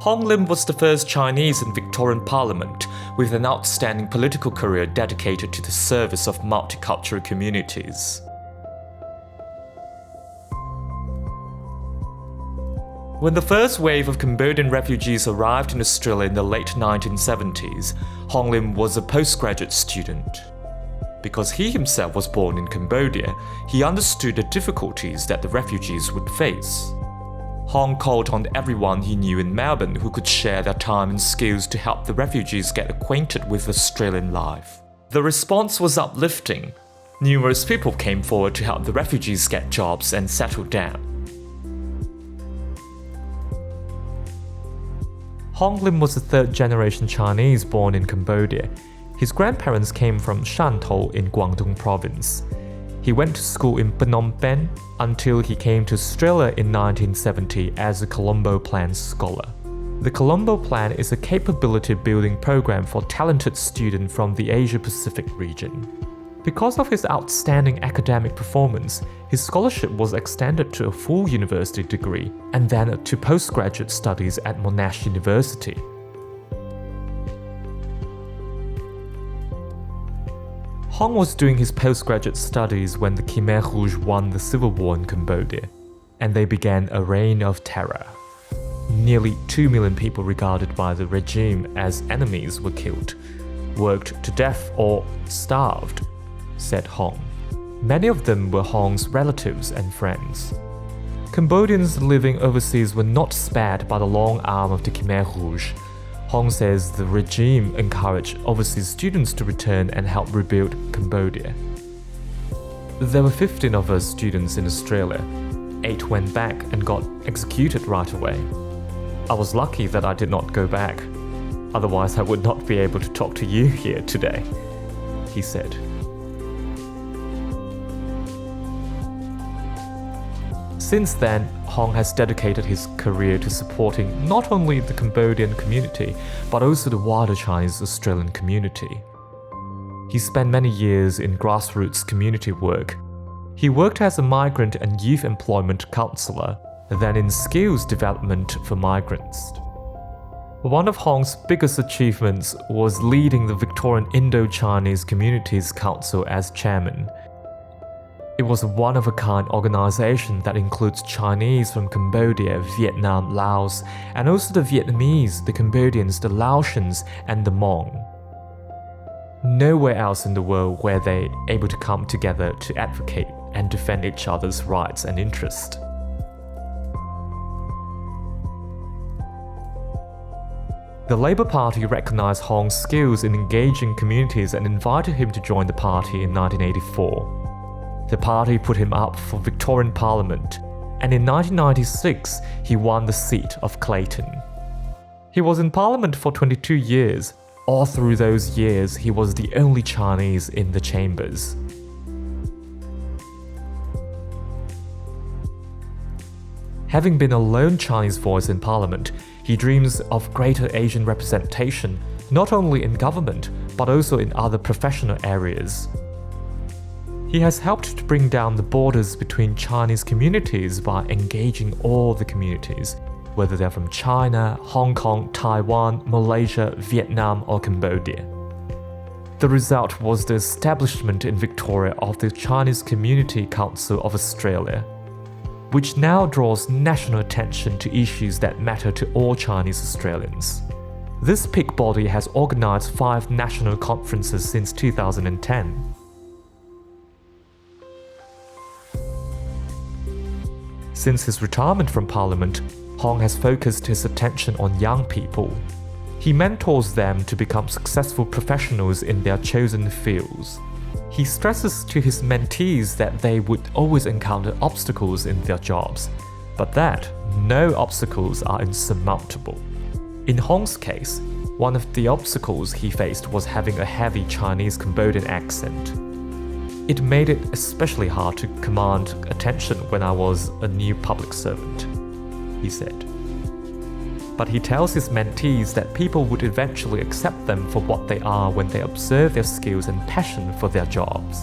Hong Lim was the first Chinese in Victorian Parliament with an outstanding political career dedicated to the service of multicultural communities. When the first wave of Cambodian refugees arrived in Australia in the late 1970s, Hong Lim was a postgraduate student. Because he himself was born in Cambodia, he understood the difficulties that the refugees would face. Hong called on everyone he knew in Melbourne who could share their time and skills to help the refugees get acquainted with Australian life. The response was uplifting. Numerous people came forward to help the refugees get jobs and settle down. Hong Lim was a third-generation Chinese born in Cambodia. His grandparents came from Shantou in Guangdong province. He went to school in Phnom Penh until he came to Australia in 1970 as a Colombo Plan scholar. The Colombo Plan is a capability-building program for talented students from the Asia-Pacific region. Because of his outstanding academic performance, his scholarship was extended to a full university degree and then to postgraduate studies at Monash University. Hong was doing his postgraduate studies when the Khmer Rouge won the civil war in Cambodia, and they began a reign of terror. Nearly 2 million people regarded by the regime as enemies were killed, worked to death or starved, said Hong. Many of them were Hong's relatives and friends. Cambodians living overseas were not spared by the long arm of the Khmer Rouge. Hong says the regime encouraged overseas students to return and help rebuild Cambodia. There were 15 of us students in Australia. 8 went back and got executed right away. I was lucky that I did not go back. Otherwise, I would not be able to talk to you here today, he said. Since then, Hong has dedicated his career to supporting not only the Cambodian community, but also the wider Chinese Australian community. He spent many years in grassroots community work. He worked as a migrant and youth employment counselor, then in skills development for migrants. One of Hong's biggest achievements was leading the Victorian Indo-Chinese Communities Council as chairman. It was a one-of-a-kind organization that includes Chinese from Cambodia, Vietnam, Laos, and also the Vietnamese, the Cambodians, the Laotians, and the Hmong. Nowhere else in the world were they able to come together to advocate and defend each other's rights and interests. The Labour Party recognized Hong's skills in engaging communities and invited him to join the party in 1984. The party put him up for Victorian Parliament, and in 1996 he won the seat of Clayton. He was in Parliament for 22 years. All through those years, he was the only Chinese in the chambers. Having been a lone Chinese voice in Parliament, he dreams of greater Asian representation, not only in government, but also in other professional areas. He has helped to bring down the borders between Chinese communities by engaging all the communities, whether they're from China, Hong Kong, Taiwan, Malaysia, Vietnam, or Cambodia. The result was the establishment in Victoria of the Chinese Community Council of Australia, which now draws national attention to issues that matter to all Chinese Australians. This peak body has organized 5 national conferences since 2010. Since his retirement from Parliament, Hong has focused his attention on young people. He mentors them to become successful professionals in their chosen fields. He stresses to his mentees that they would always encounter obstacles in their jobs, but that no obstacles are insurmountable. In Hong's case, one of the obstacles he faced was having a heavy Chinese Cambodian accent. It made it especially hard to command attention when I was a new public servant, he said. But he tells his mentees that people would eventually accept them for what they are when they observe their skills and passion for their jobs.